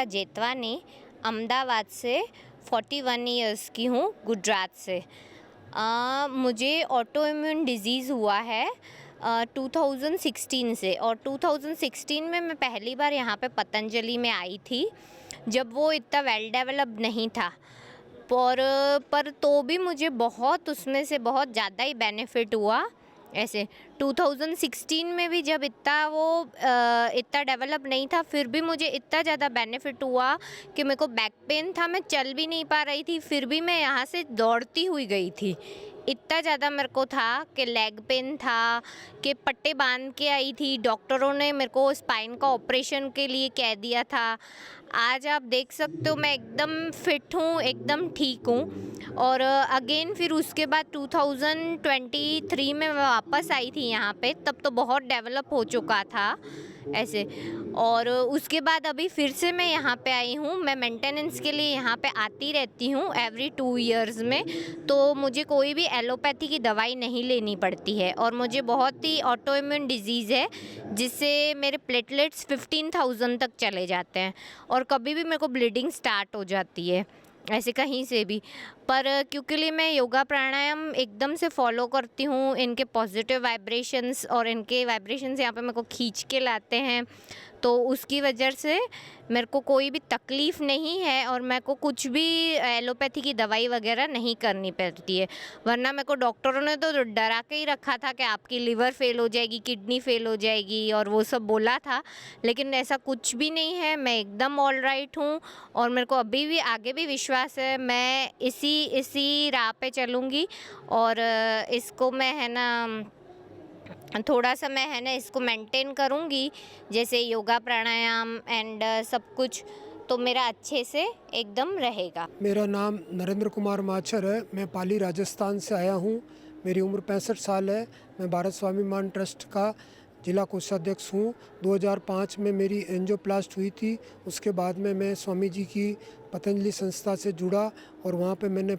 मल्लिका जेतवानी, अहमदाबाद से 41 इयर्स की हूँ, गुजरात से। मुझे ऑटो इम्यून डिज़ीज़ हुआ है 2016 से, और 2016 में मैं पहली बार यहाँ पे पतंजलि में आई थी, जब वो इतना वेल डेवलप्ड नहीं था। पर तो भी मुझे बहुत उसमें से बहुत ज़्यादा ही बेनिफिट हुआ। ऐसे 2016 में भी जब इतना डेवलप नहीं था, फिर भी मुझे इतना ज़्यादा बेनिफिट हुआ कि मेरे को बैक पेन था, मैं चल भी नहीं पा रही थी, फिर भी मैं यहाँ से दौड़ती हुई गई थी। इतना ज़्यादा मेरे को था कि लेग पेन था, कि पट्टे बांध के आई थी, डॉक्टरों ने मेरे को स्पाइन का ऑपरेशन के लिए कह दिया था। आज आप देख सकते हो मैं एकदम फिट हूँ, एकदम ठीक हूँ। और अगेन फिर उसके बाद 2023 में मैं वापस आई थी यहाँ पे, तब तो बहुत डेवलप हो चुका था ऐसे। और उसके बाद अभी फिर से मैं यहाँ पे आई हूँ। मैं मेंटेनेंस के लिए यहाँ पे आती रहती हूँ एवरी 2 इयर्स में, तो मुझे कोई भी एलोपैथी की दवाई नहीं लेनी पड़ती है। और मुझे बहुत ही ऑटो इम्यून डिजीज़ है, जिससे मेरे प्लेटलेट्स 15,000 तक चले जाते हैं, और कभी भी मेरे को ब्लीडिंग स्टार्ट हो जाती है ऐसे कहीं से भी। पर क्योंकि मैं योगा प्राणायाम एकदम से फॉलो करती हूँ, इनके पॉजिटिव वाइब्रेशंस और इनके वाइब्रेशंस यहाँ पे मेरे को खींच के लाते हैं, तो उसकी वजह से मेरे को कोई भी तकलीफ़ नहीं है, और मेरे को कुछ भी एलोपैथी की दवाई वगैरह नहीं करनी पड़ती है। वरना मेरे को डॉक्टरों ने तो डरा के ही रखा था कि आपकी लिवर फेल हो जाएगी, किडनी फेल हो जाएगी, और वो सब बोला था। लेकिन ऐसा कुछ भी नहीं है, मैं एकदम ऑल राइट हूँ, और मेरे को अभी भी आगे भी विश्वास है, मैं इसी राह पे चलूँगी। और इसको मैं है ना थोड़ा सा मैं है ना इसको मेंटेन करूँगी, जैसे योगा प्राणायाम एंड सब कुछ, तो मेरा अच्छे से एकदम रहेगा। मेरा नाम नरेंद्र कुमार माछर है। मैं पाली राजस्थान से आया हूँ। मेरी उम्र 65 साल है। मैं भारत स्वाभिमान ट्रस्ट का जिला कोषाध्यक्ष हूँ। 2005 में एंजियोप्लास्टी एंजियोप्लास्ट हुई थी। उसके बाद में मैं स्वामी जी की पतंजलि संस्था से जुड़ा, और वहाँ पे मैंने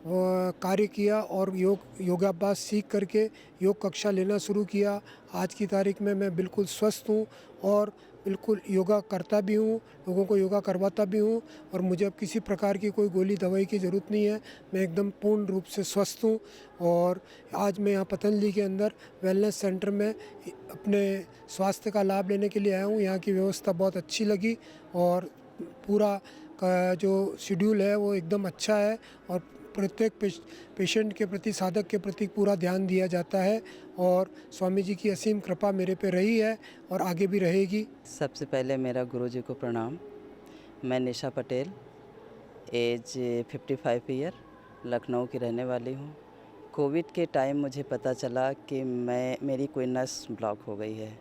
कार्य किया और योगाभ्यास सीख करके योग कक्षा लेना शुरू किया। आज की तारीख में मैं बिल्कुल स्वस्थ हूँ और बिल्कुल योगा करता भी हूँ, लोगों को योगा करवाता भी हूँ, और मुझे अब किसी प्रकार की कोई गोली दवाई की ज़रूरत नहीं है। मैं एकदम पूर्ण रूप से स्वस्थ हूँ। और आज मैं यहाँ पतंजलि के अंदर वेलनेस सेंटर में अपने स्वास्थ्य का लाभ लेने के लिए आया हूँ। यहाँ की व्यवस्था बहुत अच्छी लगी, और पूरा का जो शेड्यूल है वो एकदम अच्छा है, और प्रत्येक पेशेंट के प्रति, साधक के प्रति पूरा ध्यान दिया जाता है। और स्वामी जी की असीम कृपा मेरे पे रही है और आगे भी रहेगी। सबसे पहले मेरा गुरुजी को प्रणाम। मैं निशा पटेल, एज 55 ईयर, लखनऊ की रहने वाली हूँ। कोविड के टाइम मुझे पता चला कि मेरी कोई नस ब्लॉक हो गई है।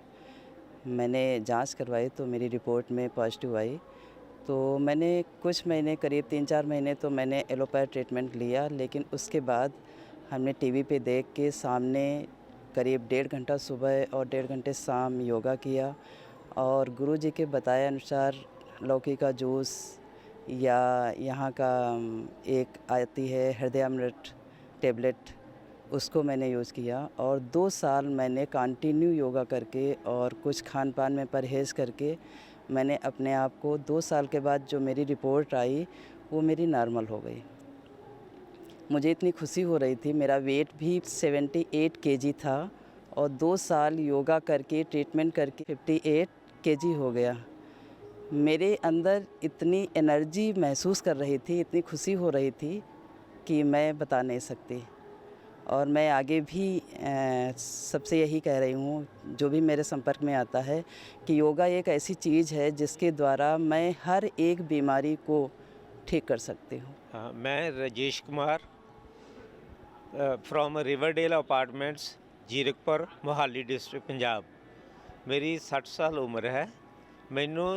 मैंने जांच करवाई तो मेरी रिपोर्ट में पॉजिटिव आई। तो मैंने कुछ महीने, करीब 3-4 महीने तो मैंने एलोपैथ ट्रीटमेंट लिया, लेकिन उसके बाद हमने टीवी पे देख के सामने करीब 1.5 घंटा सुबह और 1.5 घंटे शाम योगा किया, और गुरुजी के बताए अनुसार लौकी का जूस या यहाँ का एक आती है हृदयामृत टैबलेट, उसको मैंने यूज़ किया। और 2 साल मैंने कंटिन्यू योगा करके और कुछ खान पान में परहेज़ करके मैंने अपने आप को 2 साल के बाद जो मेरी रिपोर्ट आई वो मेरी नॉर्मल हो गई। मुझे इतनी खुशी हो रही थी। मेरा वेट भी 78 केजी था, और 2 साल योगा करके, ट्रीटमेंट करके 58 केजी हो गया। मेरे अंदर इतनी एनर्जी महसूस कर रही थी, इतनी खुशी हो रही थी कि मैं बता नहीं सकती। और मैं आगे भी सबसे यही कह रही हूँ, जो भी मेरे संपर्क में आता है, कि योगा एक ऐसी चीज़ है जिसके द्वारा मैं हर एक बीमारी को ठीक कर सकती हूँ। हाँ, मैं Rajesh Kumar from Riverdale apartments, Zirakpur, Mohali district, Punjab. मेरी 60 साल उम्र है। मैनू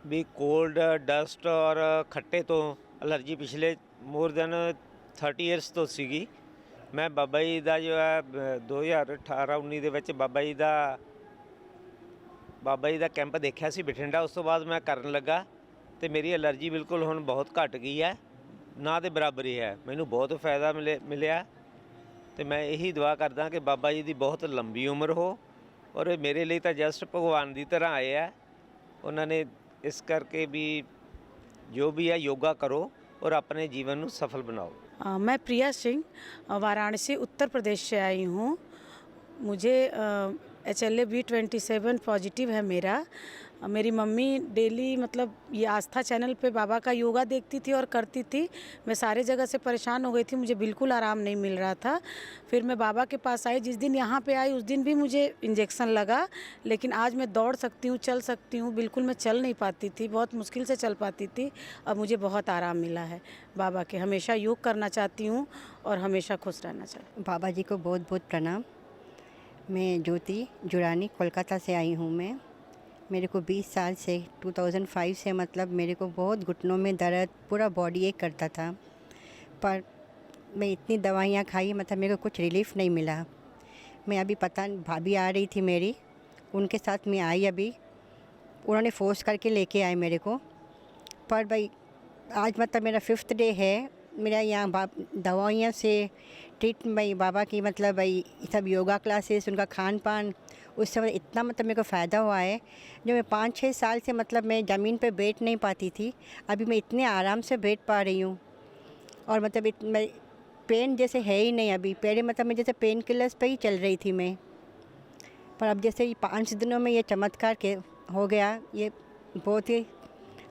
भी कोल्ड, डस्ट और खट्टे तो एलर्जी पिछले मोर दैन 30 ईयर्स तो सीगी। मैं बाबा जी का जो है 2018-19 ਦੇ ਵਿੱਚ ਬਾਬਾ ਜੀ ਦਾ ਕੈਂਪ ਦੇਖਿਆ ਸੀ ਬਠਿੰਡਾ। ਉਸ ਤੋਂ ਬਾਅਦ ਮੈਂ ਕਰਨ ਲੱਗਾ ਤੇ ਮੇਰੀ ਐਲਰਜੀ ਬਿਲਕੁਲ ਹੁਣ ਬਹੁਤ ਘਟ ਗਈ ਹੈ, ਨਾ ਦੇ ਬਰਾਬਰ ਹੀ ਹੈ। ਮੈਨੂੰ ਬਹੁਤ ਫਾਇਦਾ ਮਿਲਿਆ ਤੇ ਮੈਂ ਇਹੀ ਦੁਆ ਕਰਦਾ ਕਿ ਬਾਬਾ ਜੀ ਦੀ ਬਹੁਤ ਲੰਬੀ ਉਮਰ ਹੋ, ਔਰ ਮੇਰੇ ਲਈ ਤਾਂ ਜਸਟ ਭਗਵਾਨ ਦੀ ਤਰ੍ਹਾਂ ਆਏ ਆ। ਉਹਨਾਂ ਨੇ ਇਸ ਕਰਕੇ ਵੀ जो भी है योगा करो और अपने जीवन ਨੂੰ सफल बनाओ। मैं प्रिया सिंह वाराणसी उत्तर प्रदेश से आई हूँ। मुझे HLA-B27 पॉजिटिव है मेरा। मेरी मम्मी डेली मतलब ये आस्था चैनल पे बाबा का योगा देखती थी और करती थी। मैं सारे जगह से परेशान हो गई थी, मुझे बिल्कुल आराम नहीं मिल रहा था। फिर मैं बाबा के पास आई, जिस दिन यहाँ पे आई उस दिन भी मुझे इंजेक्शन लगा, लेकिन आज मैं दौड़ सकती हूँ, चल सकती हूँ। बिल्कुल मैं चल नहीं पाती थी, बहुत मुश्किल से चल पाती थी। अब मुझे बहुत आराम मिला है बाबा के। हमेशा योग करना चाहती हूँ और हमेशा खुश रहना चाहती हूँ। बाबा जी को बहुत बहुत प्रणाम। मैं ज्योति जुरानी कोलकाता से आई हूँ। मेरे को 20 साल से 2005 से मतलब मेरे को बहुत घुटनों में दर्द, पूरा बॉडी एक करता था, पर मैं इतनी दवाइयाँ खाई मतलब मेरे को कुछ रिलीफ़ नहीं मिला। मैं अभी पता भाभी आ रही थी मेरी, उनके साथ मैं आई अभी, उन्होंने फोर्स करके लेके आए मेरे को। पर भाई आज मतलब मेरा 5th डे है। मेरा यहाँ दवाइयाँ से ट्रीट भाई बाबा की मतलब भाई सब योगा क्लासेस, उनका खान पान, उससे मतलब इतना मतलब मेरे को फ़ायदा हुआ है। जो मैं 5-6 साल से मतलब मैं ज़मीन पे बैठ नहीं पाती थी, अभी मैं इतने आराम से बैठ पा रही हूँ। और मतलब मैं पेन जैसे है ही नहीं अभी। पहले मतलब मैं जैसे पेन किलर्स पे ही चल रही थी मैं, पर अब जैसे ये 5 दिनों में ये चमत्कार के हो गया, ये बहुत ही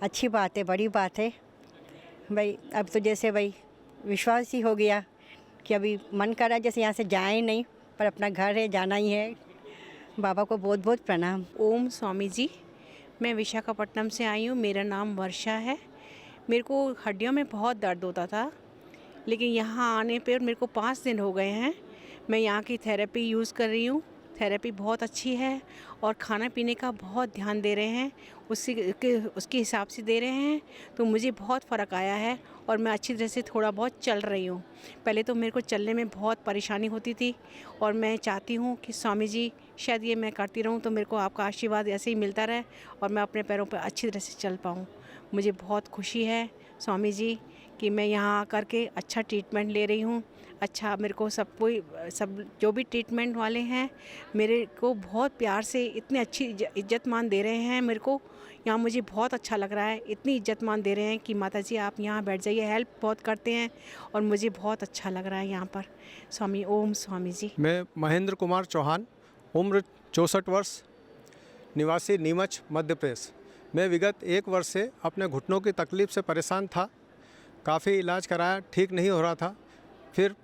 अच्छी बात है, बड़ी बात है भाई। अब तो जैसे भाई विश्वास ही हो गया कि अभी मन कर रहा है जैसे यहाँ से जाए नहीं, पर अपना घर है, जाना ही है। बाबा को बहुत बहुत प्रणाम। ओम स्वामी जी, मैं विशाखापट्टनम से आई हूँ। मेरा नाम वर्षा है। मेरे को हड्डियों में बहुत दर्द होता था, लेकिन यहाँ आने पर मेरे को 5 दिन हो गए हैं। मैं यहाँ की थेरेपी यूज़ कर रही हूँ। थेरेपी बहुत अच्छी है और खाना पीने का बहुत ध्यान दे रहे हैं, उसके हिसाब से दे रहे हैं, तो मुझे बहुत फ़र्क आया है और मैं अच्छी तरह से थोड़ा बहुत चल रही हूँ। पहले तो मेरे को चलने में बहुत परेशानी होती थी और मैं चाहती हूँ कि स्वामी जी शायद ये मैं करती रहूँ तो मेरे को आपका आशीर्वाद ऐसे ही मिलता रहे और मैं अपने पैरों पर अच्छी तरह से चल पाऊँ। मुझे बहुत खुशी है स्वामी जी कि मैं यहाँ आकर के अच्छा ट्रीटमेंट ले रही हूँ। अच्छा, मेरे को सब जो भी ट्रीटमेंट वाले हैं मेरे को बहुत प्यार से इतनी अच्छी इज्जत मान दे रहे हैं। मेरे को यहाँ मुझे बहुत अच्छा लग रहा है, इतनी इज्जत मान दे रहे हैं कि माता जी आप यहाँ बैठ जाइए, हेल्प बहुत करते हैं और मुझे बहुत अच्छा लग रहा है यहाँ पर। स्वामी ओम स्वामी जी। मैं महेंद्र कुमार चौहान, उम्र 64 वर्ष, निवासी नीमच मध्य प्रदेश। मैं विगत 1 वर्ष से अपने घुटनों की तकलीफ़ से परेशान था। काफ़ी इलाज कराया, ठीक नहीं हो रहा था। फिर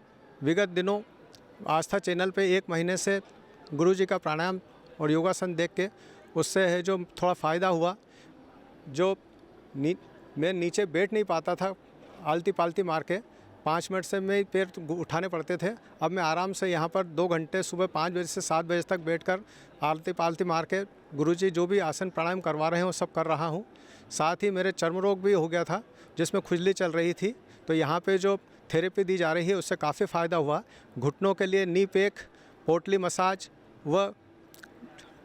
विगत दिनों आस्था चैनल पे 1 महीने से गुरुजी का प्राणायाम और योगासन देख के उससे है जो थोड़ा फ़ायदा हुआ। जो मैं नीचे बैठ नहीं पाता था, आलती पालती मार के 5 मिनट से मैं पैर उठाने पड़ते थे। अब मैं आराम से यहाँ पर 2 घंटे सुबह 5 बजे से 7 बजे तक बैठकर आलती पालती मार के गुरुजी जो भी आसन प्राणायाम करवा रहे हैं वो सब कर रहा हूँ। साथ ही मेरे चर्म रोग भी हो गया था जिसमें खुजली चल रही थी, तो यहाँ पे जो थेरेपी दी जा रही है उससे काफ़ी फ़ायदा हुआ। घुटनों के लिए नी पैक, पोटली मसाज व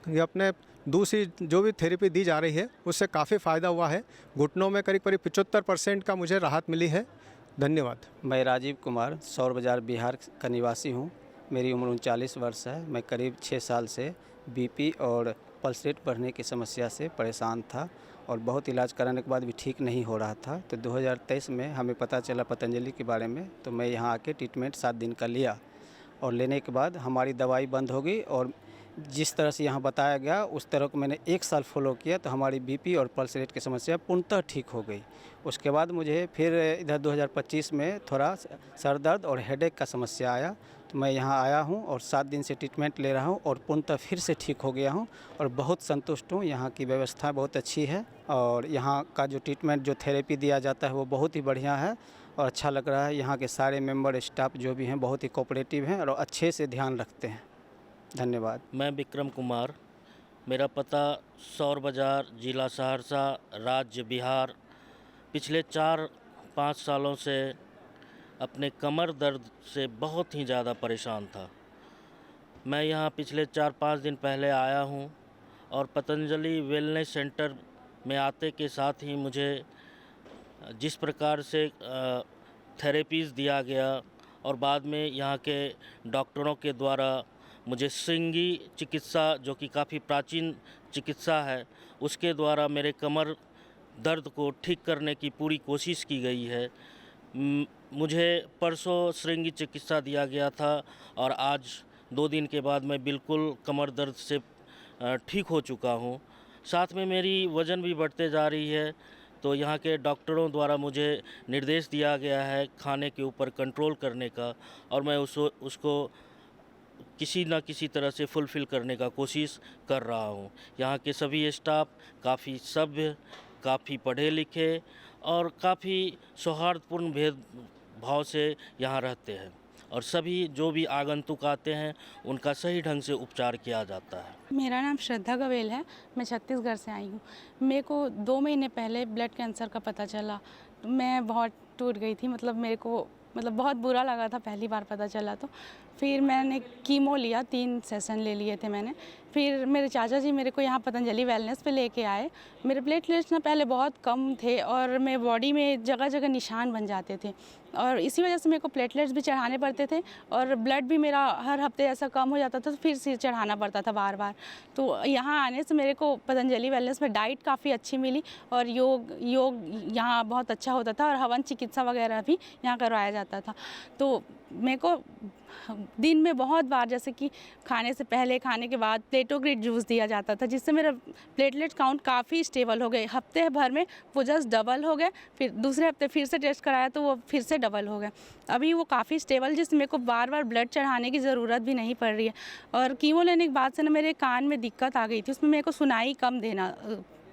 ये अपने दूसरी जो भी थेरेपी दी जा रही है उससे काफ़ी फ़ायदा हुआ है। घुटनों में करीब 75% का मुझे राहत मिली है। धन्यवाद। मैं राजीव कुमार, सौर बाज़ार बिहार का निवासी हूँ। मेरी उम्र 39 वर्ष है। मैं करीब 6 साल से बीपी और पल्स रेट बढ़ने की समस्या से परेशान था और बहुत इलाज कराने के बाद भी ठीक नहीं हो रहा था। तो 2023 में हमें पता चला पतंजलि के बारे में, तो मैं यहाँ आके ट्रीटमेंट 7 दिन का लिया और लेने के बाद हमारी दवाई बंद हो गई और जिस तरह से यहाँ बताया गया उस तरह को मैंने 1 साल फॉलो किया तो हमारी बीपी और पल्स रेट की समस्या पूर्णतः ठीक हो गई। उसके बाद मुझे फिर इधर 2025 में थोड़ा सर दर्द और हेडेक का समस्या आया, तो मैं यहाँ आया हूँ और 7 दिन से ट्रीटमेंट ले रहा हूँ और पूर्णतः फिर से ठीक हो गया हूँ और बहुत संतुष्ट हूँ। यहाँ की व्यवस्था बहुत अच्छी है और यहाँ का जो ट्रीटमेंट जो थेरेपी दिया जाता है वो बहुत ही बढ़िया है और अच्छा लग रहा है। यहाँ के सारे मेंबर स्टाफ जो भी हैं बहुत ही कोऑपरेटिव हैं और अच्छे से ध्यान रखते हैं। धन्यवाद। मैं विक्रम कुमार, मेरा पता सौर बाज़ार, जिला सहरसा, राज्य बिहार। पिछले 4-5 सालों से अपने कमर दर्द से बहुत ही ज़्यादा परेशान था। मैं यहाँ पिछले 4-5 दिन पहले आया हूँ और पतंजलि वेलनेस सेंटर में आते के साथ ही मुझे जिस प्रकार से थेरेपीज़ दिया गया और बाद में यहाँ के डॉक्टरों के द्वारा मुझे श्रृंगी चिकित्सा, जो कि काफ़ी प्राचीन चिकित्सा है, उसके द्वारा मेरे कमर दर्द को ठीक करने की पूरी कोशिश की गई है। मुझे परसों श्रृंगी चिकित्सा दिया गया था और आज 2 दिन के बाद मैं बिल्कुल कमर दर्द से ठीक हो चुका हूँ। साथ में मेरी वज़न भी बढ़ते जा रही है, तो यहाँ के डॉक्टरों द्वारा मुझे निर्देश दिया गया है खाने के ऊपर कंट्रोल करने का, और मैं उसको किसी न किसी तरह से फुलफ़िल करने का कोशिश कर रहा हूँ। यहाँ के सभी स्टाफ काफ़ी सभ्य, काफ़ी पढ़े लिखे और काफ़ी सौहार्दपूर्ण भेदभाव से यहाँ रहते हैं, और सभी जो भी आगंतुक आते हैं उनका सही ढंग से उपचार किया जाता है। मेरा नाम श्रद्धा गवेल है, मैं छत्तीसगढ़ से आई हूँ। मेरे को 2 महीने पहले ब्लड कैंसर का पता चला। मैं बहुत टूट गई थी, मेरे को बहुत बुरा लगा था पहली बार पता चला तो। फिर मैंने कीमो लिया, 3 सेशन ले लिए थे मैंने। फिर मेरे चाचा जी मेरे को यहाँ पतंजलि वेलनेस पे लेके आए। मेरे प्लेटलेट्स ना पहले बहुत कम थे और मेरे बॉडी में जगह जगह निशान बन जाते थे, और इसी वजह से मेरे को प्लेटलेट्स भी चढ़ाने पड़ते थे, और ब्लड भी मेरा हर हफ्ते ऐसा कम हो जाता था तो फिर से चढ़ाना पड़ता था बार बार। तो यहाँ आने से मेरे को पतंजलि वेलनेस में डाइट काफ़ी अच्छी मिली, और योग यहाँ बहुत अच्छा होता था, और हवन चिकित्सा वगैरह भी यहाँ करवाया जाता था। तो मेरे को दिन में बहुत बार, जैसे कि खाने से पहले, खाने के बाद प्लेटोग्रिड जूस दिया जाता था, जिससे मेरा प्लेटलेट काउंट काफ़ी स्टेबल हो गए। हफ्ते भर में वो जस्ट डबल हो गए, फिर दूसरे हफ्ते फिर से टेस्ट कराया तो वो फिर से डबल हो गए। अभी वो काफ़ी स्टेबल, जिससे मेरे को बार बार ब्लड चढ़ाने की ज़रूरत भी नहीं पड़ रही है। और कीमो लेने के बाद से ना मेरे कान में दिक्कत आ गई थी, उसमें मेरे को सुनाई कम देना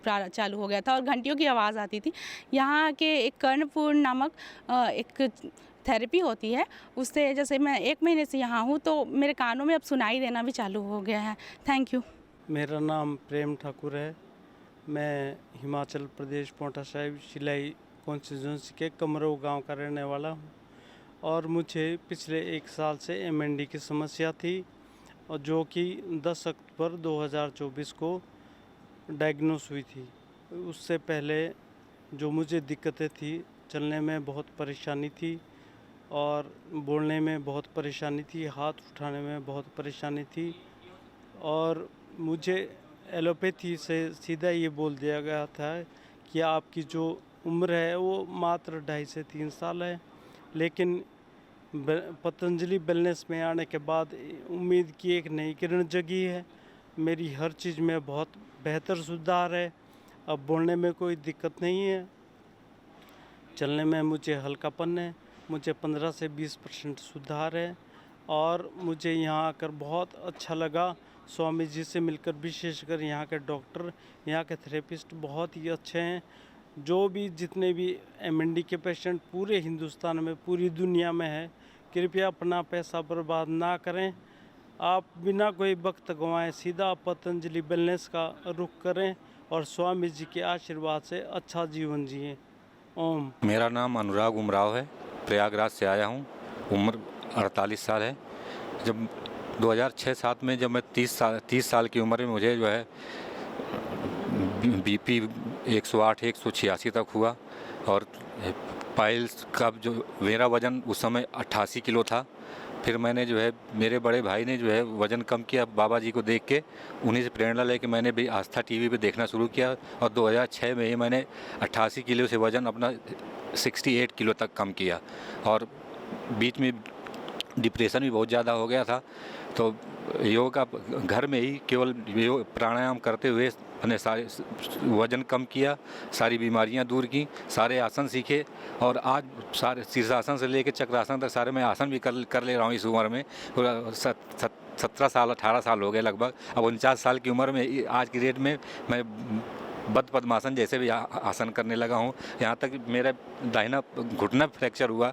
चालू हो गया था और घंटियों की आवाज़ आती थी। यहाँ के एक कर्णपूर्ण नामक एक थेरेपी होती है, उससे जैसे मैं 1 महीने से यहाँ हूँ तो मेरे कानों में अब सुनाई देना भी चालू हो गया है। Thank you. मेरा नाम प्रेम ठाकुर है। मैं हिमाचल प्रदेश पोंटा साहिब शिलाई कॉन्स्टिट्यूंसी के कमरो गांव का रहने वाला हूँ, और मुझे पिछले 1 साल से MND की समस्या थी, और जो कि 10 अक्टूबर 2024 को डायग्नोस हुई थी। उससे पहले जो मुझे दिक्कतें थी, चलने में बहुत परेशानी थी और बोलने में बहुत परेशानी थी, हाथ उठाने में बहुत परेशानी थी, और मुझे एलोपैथी से सीधा ये बोल दिया गया था कि आपकी जो उम्र है वो मात्र 2.5 से 3 साल है। लेकिन पतंजलि वेलनेस में आने के बाद उम्मीद की एक नई किरण जगी है। मेरी हर चीज़ में बहुत बेहतर सुधार है। अब बोलने में कोई दिक्कत नहीं है, चलने में मुझे हल्कापन है, मुझे 15 से 20% सुधार है, और मुझे यहाँ आकर बहुत अच्छा लगा। स्वामी जी से मिलकर, विशेषकर यहाँ के डॉक्टर, यहाँ के थेरेपिस्ट बहुत ही अच्छे हैं। जो भी जितने भी MND के पेशेंट पूरे हिंदुस्तान में, पूरी दुनिया में है, कृपया अपना पैसा बर्बाद ना करें। आप बिना कोई वक्त गंवाएं सीधा पतंजलि वेलनेस का रुख करें और स्वामी जी के आशीर्वाद से अच्छा जीवन जिएं। ओम। मेरा नाम अनुराग उमराव है, प्रयागराज से आया हूँ। उम्र 48 साल है। जब 2006-07 में जब मैं 30 साल की उम्र में मुझे जो है BP 108-186 तक हुआ, और पाइल्स का जो मेरा वज़न उस समय 88 किलो था। फिर मैंने जो है, मेरे बड़े भाई ने जो है वज़न कम किया बाबा जी को देख के, उन्हीं से प्रेरणा लेके मैंने भी आस्था TV पे देखना शुरू किया, और 2006 में ही मैंने 88 किलो से वज़न अपना 68 किलो तक कम किया। और बीच में डिप्रेशन भी बहुत ज़्यादा हो गया था, तो योगा घर में ही केवल प्राणायाम करते हुए मैंने सारे वज़न कम किया, सारी बीमारियां दूर की, सारे आसन सीखे, और आज सारे शीर्षासन से लेकर चक्रासन तक सारे मैं आसन भी कर ले रहा हूँ इस उम्र में। 17 साल 18 साल हो गए लगभग। अब 49 साल की उम्र में आज की डेट में मैं बद्ध पद्मासन जैसे भी आसन करने लगा हूँ। यहाँ तक मेरा दाहिना घुटना फ्रैक्चर हुआ।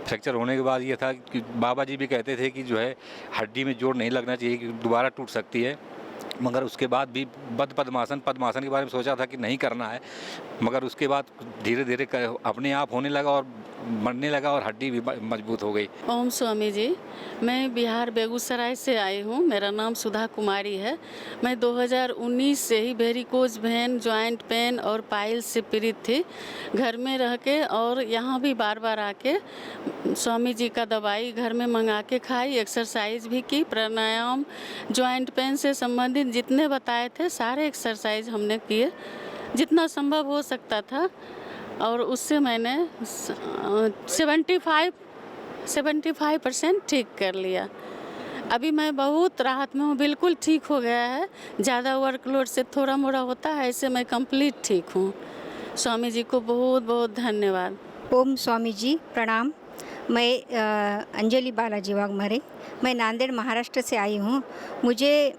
फ्रैक्चर होने के बाद ये था कि बाबा जी भी कहते थे कि जो है हड्डी में जोड़ नहीं लगना चाहिए, कि दोबारा टूट सकती है, मगर उसके बाद भी बद्ध पद्मासन के बारे में सोचा था कि नहीं करना है, मगर उसके बाद धीरे धीरे अपने आप होने लगा और बढ़ने लगा, और हड्डी भी मजबूत हो गई। ओम स्वामी जी, मैं बिहार बेगूसराय से आई हूँ। मेरा नाम सुधा कुमारी है। मैं 2019 से ही वेरिकोज वेन, जॉइंट पेन और पाइल्स से पीड़ित थी। घर में रह के और यहाँ भी बार बार आके स्वामी जी का दवाई घर में मंगा के खाई, एक्सरसाइज भी की, प्राणायाम, जॉइंट पेन से संबंधित जितने बताए थे सारे एक्सरसाइज हमने किए। जितना संभव हो सकता था, और उससे मैंने 75% ठीक कर लिया। अभी मैं बहुत राहत में हूँ, बिल्कुल ठीक हो गया है। ज़्यादा वर्कलोड से थोड़ा मोड़ा होता है, ऐसे मैं कंप्लीट ठीक हूँ। स्वामी जी को बहुत बहुत धन्यवाद। ओम स्वामी जी प्रणाम। मैं अंजलि बालाजी वाघमारे, मैं नांदेड़ महाराष्ट्र से आई हूँ। मुझे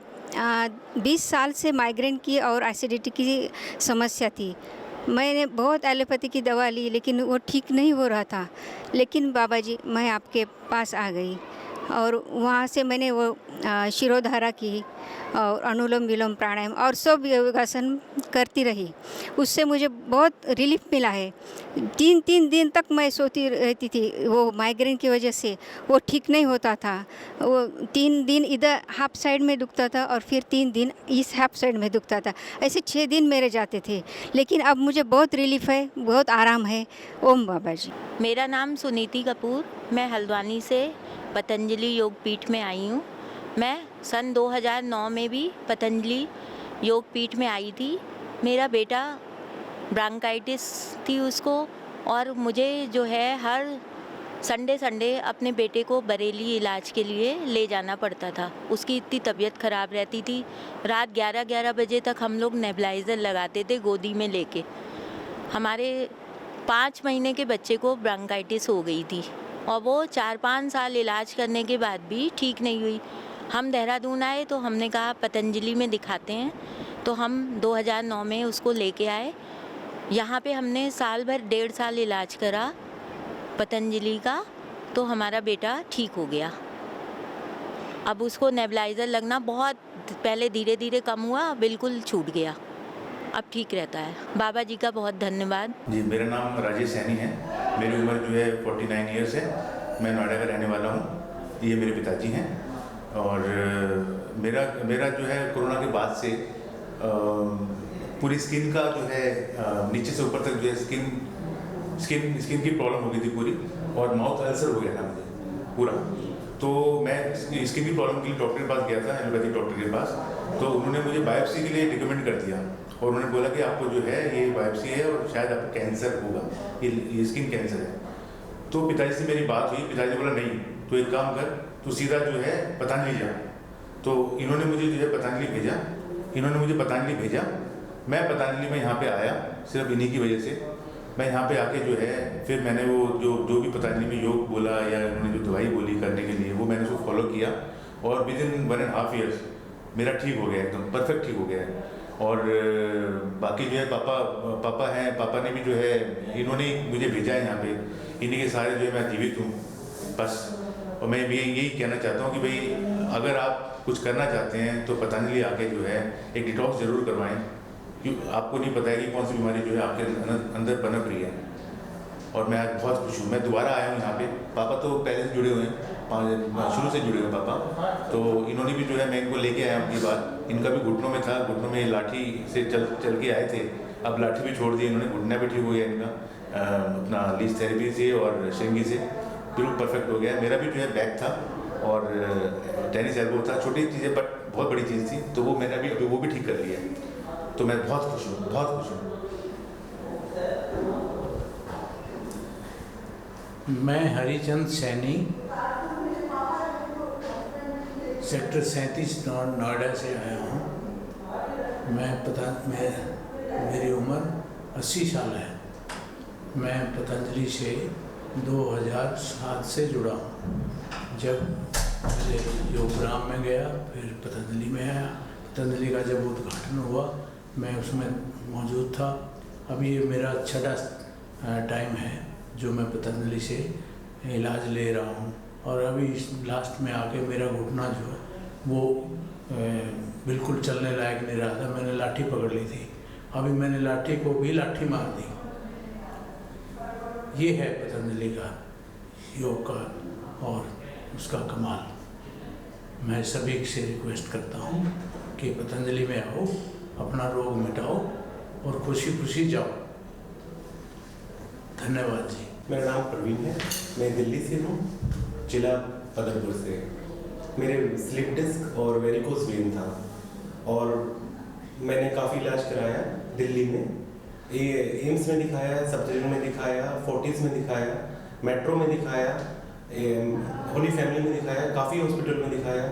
20 साल से माइग्रेन की और एसिडिटी की समस्या थी। मैंने बहुत एलोपैथी की दवा ली, लेकिन वो ठीक नहीं हो रहा था। लेकिन बाबा जी, मैं आपके पास आ गई और वहाँ से मैंने वो शिरोधारा की और अनुलोम विलोम प्राणायाम और सब योगासन करती रही। उससे मुझे बहुत रिलीफ मिला है। 3 दिन तक मैं सोती रहती थी, वो माइग्रेन की वजह से वो ठीक नहीं होता था। वो 3 दिन इधर हाफ साइड में दुखता था और फिर 3 दिन इस हाफ साइड में दुखता था। ऐसे 6 दिन मेरे जाते थे, लेकिन अब मुझे बहुत रिलीफ है, बहुत आराम है। ओम बाबा जी। मेरा नाम सुनीति कपूर, मैं हल्द्वानी से पतंजलि योग पीठ में आई हूँ। मैं सन 2009 में भी पतंजलि योग पीठ में आई थी। मेरा बेटा ब्रांकाइटिस थी उसको, और मुझे जो है हर संडे अपने बेटे को बरेली इलाज के लिए ले जाना पड़ता था। उसकी इतनी तबीयत ख़राब रहती थी। रात 11 बजे तक हम लोग नेबुलाइज़र लगाते थे गोदी में लेके। हमारे 5 महीने के बच्चे को ब्रांकाइटिस हो गई थी और वो 4-5 साल इलाज करने के बाद भी ठीक नहीं हुई। हम देहरादून आए तो हमने कहा पतंजलि में दिखाते हैं, तो हम 2009 में उसको लेके आए। यहाँ पे हमने साल भर 1.5 साल इलाज करा पतंजलि का, तो हमारा बेटा ठीक हो गया। अब उसको नेबुलाइज़र लगना बहुत पहले धीरे धीरे कम हुआ, बिल्कुल छूट गया, अब ठीक रहता है। बाबा जी का बहुत धन्यवाद जी। मेरा नाम राजेश सैनी है। मेरी उम्र जो है 49 ईयर्स है। मैं नोएडा का रहने वाला हूँ। ये मेरे पिताजी हैं। और मेरा जो है कोरोना के बाद से पूरी स्किन का जो है नीचे से ऊपर तक जो है स्किन की प्रॉब्लम हो गई थी पूरी, और माउथ अल्सर हो गया था मुझे पूरा। तो मैं स्किन की प्रॉब्लम के लिए डॉक्टर के पास गया था, एलोपैथिक डॉक्टर के पास। तो उन्होंने मुझे बायोप्सी के लिए रिकमेंड कर दिया और उन्होंने बोला कि आपको जो है ये बायोप्सी है और शायद आपको कैंसर होगा, ये स्किन कैंसर है। तो पिताजी से मेरी बात हुई। पिताजी ने बोला नहीं, तो एक काम कर, तो सीधा जो है पतंजलि जा। तो इन्होंने मुझे जो है पतंजलि भेजा। मैं पतंजलि में यहाँ पे आया सिर्फ इन्हीं की वजह से। मैं यहाँ पे आके जो है फिर मैंने वो जो भी पतंजलि में योग बोला या उन्होंने जो दवाई बोली करने के लिए, वो मैंने उसको फॉलो किया और विदिन 1.5 ईयर्स मेरा ठीक हो गया, एकदम परफेक्ट ठीक हो गया है। और बाकी जो है पापा हैं, पापा ने भी जो है इन्होंने मुझे भेजा है यहाँ पे, इन्हीं के सारे जो है मैं जीवित हूँ बस। और मैं यही कहना चाहता हूँ कि भाई अगर आप कुछ करना चाहते हैं तो पतंजलि आके जो है एक डिटॉक्स ज़रूर करवाएं, क्योंकि आपको नहीं पता है कि कौन सी बीमारी जो है आपके अंदर पनप रही है। और मैं आज बहुत खुश हूँ, मैं दोबारा आया हूँ यहाँ पे। पापा तो पहले से जुड़े हुए हैं, शुरू से जुड़े हुए पापा। तो इन्होंने भी जो है मैं इनको लेके आया अपनी बात। इनका भी घुटनों में था, घुटनों में लाठी से चल के आए थे, अब लाठी भी छोड़ दी इन्होंने, घुटना भी ठीक हो गया इनका अपना लीज थेरेपी से और श्रृंगी से बिल्कुल परफेक्ट हो गया। मेरा भी जो है बैक था और टेनिस एल्बो था, छोटी चीज़ें बट बहुत बड़ी चीज़ थी, तो वो मैंने अभी वो भी ठीक कर लिया है। तो मैं बहुत खुश हूँ, बहुत खुश हूँ। मैं हरिचंद सैनी, सेक्टर 37 नोएडा से आया हूँ। मेरी उम्र 80 साल है। मैं पतंजलि से 2007 से जुड़ा हूँ। जब पहले योगग्राम में गया, फिर पतंजलि में आया। पतंजलि का जब उद्घाटन हुआ मैं उसमें मौजूद था। अभी ये मेरा 6वां टाइम है जो मैं पतंजलि से इलाज ले रहा हूँ। और अभी लास्ट में आके मेरा घुटना जो है वो बिल्कुल चलने लायक नहीं रहा था। मैंने लाठी पकड़ ली थी, अभी मैंने लाठी को भी लाठी मार दी। ये है पतंजलि का योग का और उसका कमाल। मैं सभी से रिक्वेस्ट करता हूँ कि पतंजलि में आओ, अपना रोग मिटाओ और खुशी खुशी जाओ। धन्यवाद जी। मेरा नाम प्रवीण है, मैं दिल्ली से हूँ, जिला बदरपुर से। मेरे स्लिप डिस्क और वेरिकोस वेन था और मैंने काफ़ी इलाज कराया। दिल्ली में, ये एम्स में दिखाया, सब जगह में दिखाया, फोर्टिस में दिखाया, मेट्रो में दिखाया, होली फैमिली में दिखाया, काफ़ी हॉस्पिटल में दिखाया,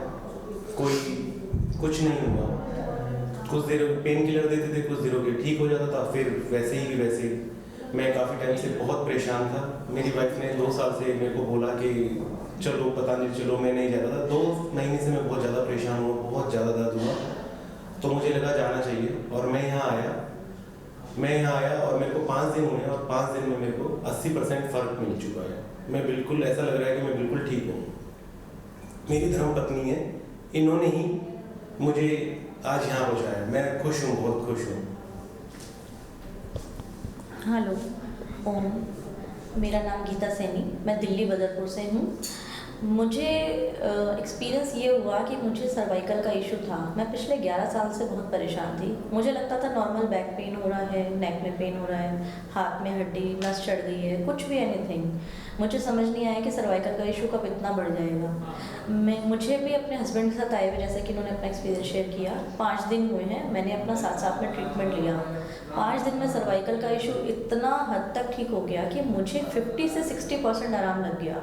कोई कुछ नहीं हुआ। कुछ देर पेन किलर देते थे, कुछ देरों के ठीक हो जाता था, फिर वैसे ही वैसे। मैं काफ़ी टाइम से बहुत परेशान था। मेरी वाइफ ने 2 साल से मेरे को बोला कि चलो पतंजलि चलो, मैं नहीं जाता था। 2 महीने से मैं बहुत ज़्यादा परेशान हुआ, बहुत ज़्यादा दर्द हुआ, तो मुझे लगा जाना चाहिए और मैं यहाँ आया और मेरे को 5 दिन हुए और 5 दिन में मेरे को 80% फ़र्क मिल चुका है। मैं बिल्कुल, ऐसा लग रहा है कि मैं बिल्कुल ठीक हूँ। मेरी धर्मपत्नी है, इन्होंने ही मुझे आज यहाँ पहुँचाया। मैं खुश हूँ, बहुत खुश हूँ। हेलो ओम, मेरा नाम गीता सैनी, मैं दिल्ली बदरपुर से हूँ। मुझे एक्सपीरियंस ये हुआ कि मुझे सर्वाइकल का इशू था। मैं पिछले 11 साल से बहुत परेशान थी। मुझे लगता था नॉर्मल बैक पेन हो रहा है, नेक में पेन हो रहा है, हाथ में हड्डी नस चढ़ गई है, कुछ भी एनीथिंग। मुझे समझ नहीं आया कि सर्वाइकल का इशू कब इतना बढ़ जाएगा। मुझे भी अपने हस्बैंड के साथ आए हुए, जैसे कि उन्होंने अपना एक्सपीरियंस शेयर किया, 5 दिन हुए हैं, मैंने अपना साथ में ट्रीटमेंट लिया। 5 दिन में सर्वाइकल का इशू इतना हद तक ठीक हो गया कि मुझे 50 से 60% आराम लग गया।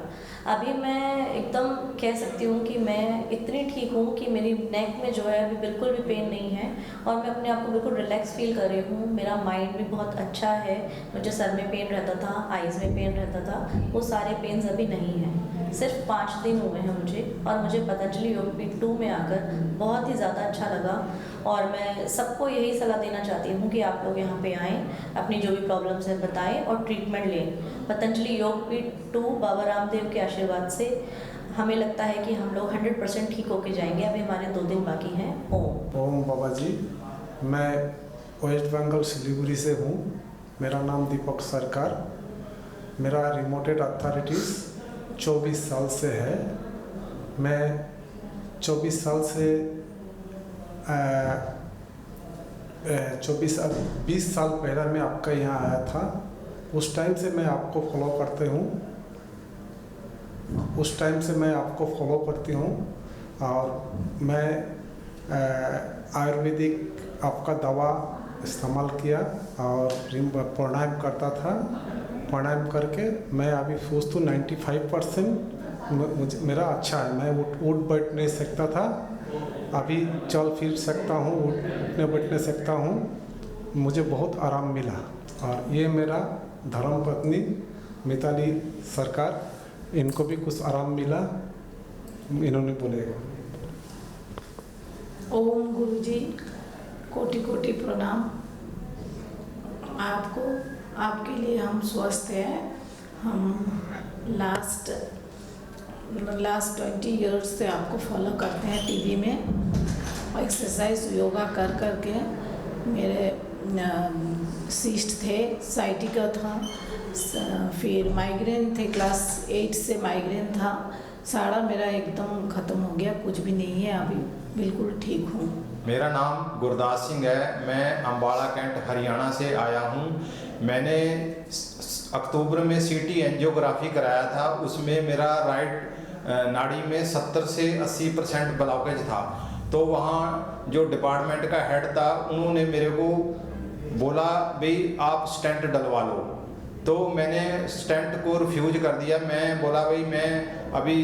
अभी मैं एकदम कह सकती हूँ कि मैं इतनी ठीक हूँ कि मेरी नेक में जो है अभी बिल्कुल भी पेन नहीं है और मैं अपने आप को बिल्कुल रिलैक्स फील कर रही हूँ। मेरा माइंड भी बहुत अच्छा है। मुझे सर में पेन रहता था, आइज़ में पेन रहता था, वो सारे पेन्स अभी नहीं हैं। सिर्फ 5 दिन हुए हैं मुझे, और मुझे पतंजलि योगपीठ 2 में आकर बहुत ही ज़्यादा अच्छा लगा। और मैं सबको यही सलाह देना चाहती हूँ कि आप लोग यहाँ पे आएँ, अपनी जो भी प्रॉब्लम्स हैं बताएं और ट्रीटमेंट लें। पतंजलि योगपीठ 2 बाबा रामदेव के आशीर्वाद से हमें लगता है कि हम लोग 100% ठीक होके जाएंगे। अभी हमारे 2 दिन बाकी हैं। ओम बाबा जी, मैं वेस्ट बंगाल सिलीगुड़ी से हूँ। मेरा नाम दीपक सरकार। मेरा रिमोटेड अथॉरिटीज़ 24 साल से है। मैं 24 साल से 20 साल पहले मैं आपका यहाँ आया था। उस टाइम से मैं आपको फॉलो करती हूँ और मैं आयुर्वेदिक आपका दवा इस्तेमाल किया और प्राणायाम करता था। प्राणायाम करके मैं अभी सोच तो 95% मुझे मेरा अच्छा है। मैं उठ बैठ नहीं सकता था, अभी चल फिर सकता हूँ, उठने बैठने सकता हूँ। मुझे बहुत आराम मिला। और ये मेरा धर्मपत्नी मिताली सरकार, इनको भी कुछ आराम मिला, इन्होंने बोलेगा। ओम गुरुजी, कोटि कोटि प्रणाम आपको। आपके लिए हम स्वस्थ हैं। हम लास्ट 20 ईयर्स से आपको फॉलो करते हैं टीवी में। एक्सरसाइज योगा कर कर के मेरे सिस्ट थे, साइटिका था, फिर माइग्रेन थे, क्लास 8 से माइग्रेन था। सारा मेरा एकदम ख़त्म हो गया, कुछ भी नहीं है, अभी बिल्कुल ठीक हूँ। मेरा नाम गुरदास सिंह है। मैं अम्बाला कैंट हरियाणा से आया हूँ। मैंने अक्टूबर में सीटी एंजियोग्राफी कराया था। उसमें मेरा राइट नाड़ी में 70 से 80% ब्लॉकेज था। तो वहाँ जो डिपार्टमेंट का हेड था, उन्होंने मेरे को बोला भाई आप स्टेंट डलवा लो। तो मैंने स्टेंट को रिफ्यूज कर दिया। मैं बोला भाई मैं अभी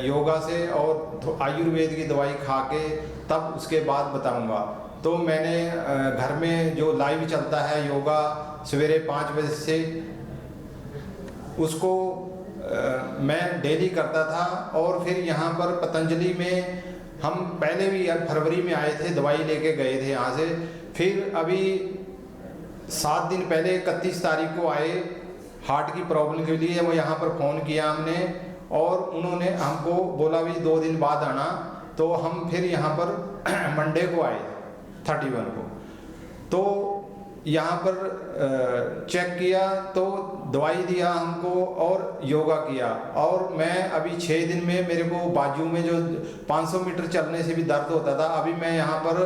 योगा से और आयुर्वेद की दवाई खा के तब उसके बाद बताऊंगा। तो मैंने घर में जो लाइव चलता है योगा सवेरे 5 बजे से, उसको मैं डेली करता था। और फिर यहाँ पर पतंजलि में हम पहले भी फरवरी में आए थे, दवाई लेके गए थे यहाँ से। फिर अभी 7 दिन पहले 31 तारीख को आए हार्ट की प्रॉब्लम के लिए। वो यहाँ पर फ़ोन किया हमने और उन्होंने हमको बोला भी 2 दिन बाद आना। तो हम फिर यहाँ पर मंडे को आए 31 को। तो यहाँ पर चेक किया तो दवाई दिया हमको और योगा किया। और मैं अभी 6 दिन में मेरे को बाजू में जो 500 मीटर चलने से भी दर्द होता था, अभी मैं यहाँ पर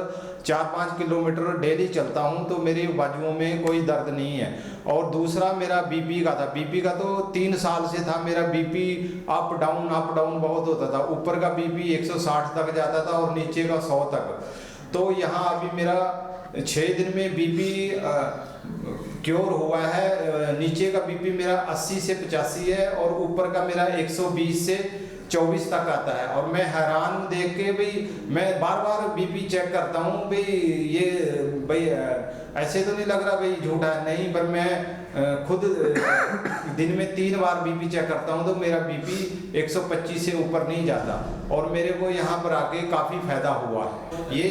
4-5 किलोमीटर डेली चलता हूँ तो मेरी बाजुओं में कोई दर्द नहीं है। और दूसरा मेरा बीपी का था। बीपी का तो 3 साल से था। मेरा बीपी अप डाउन बहुत होता था। ऊपर का बीपी 160 तक जाता था और नीचे का 100 तक। तो यहाँ अभी मेरा 6 दिन में बीपी क्योर हुआ है। नीचे का बीपी मेरा 80 से 85 है और ऊपर का मेरा 120 से 24 तक आता है। और मैं हैरान हूँ देख के भाई, मैं बार बार बीपी चेक करता हूँ भाई, ये भाई ऐसे तो नहीं लग रहा भाई झूठा है, नहीं, पर मैं खुद दिन में 3 बार बीपी चेक करता हूँ तो मेरा बीपी 125 से ऊपर नहीं जाता और मेरे को यहाँ पर आके काफ़ी फायदा हुआ है। ये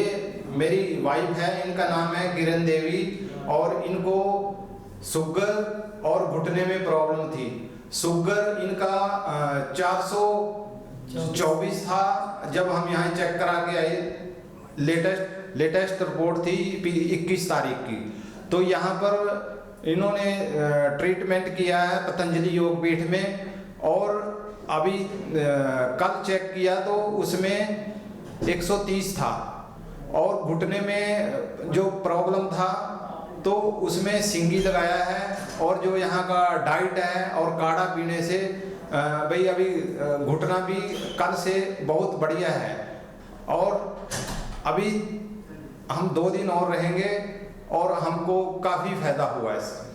मेरी वाइफ है, इनका नाम है किरण देवी और इनको शुगर और घुटने में प्रॉब्लम थी। शुगर इनका 424 था जब हम यहाँ चेक करा के आए। लेटेस्ट रिपोर्ट थी 21 तारीख की। तो यहाँ पर इन्होंने ट्रीटमेंट किया है पतंजलि योग पीठ में और अभी कल चेक किया तो उसमें 130 था और घुटने में जो प्रॉब्लम था तो उसमें सिंगी लगाया है और जो यहाँ का डाइट है और काढ़ा पीने से भाई अभी घुटना भी कल से बहुत बढ़िया है। और अभी हम 2 दिन और रहेंगे और हमको काफ़ी फायदा हुआ है इससे।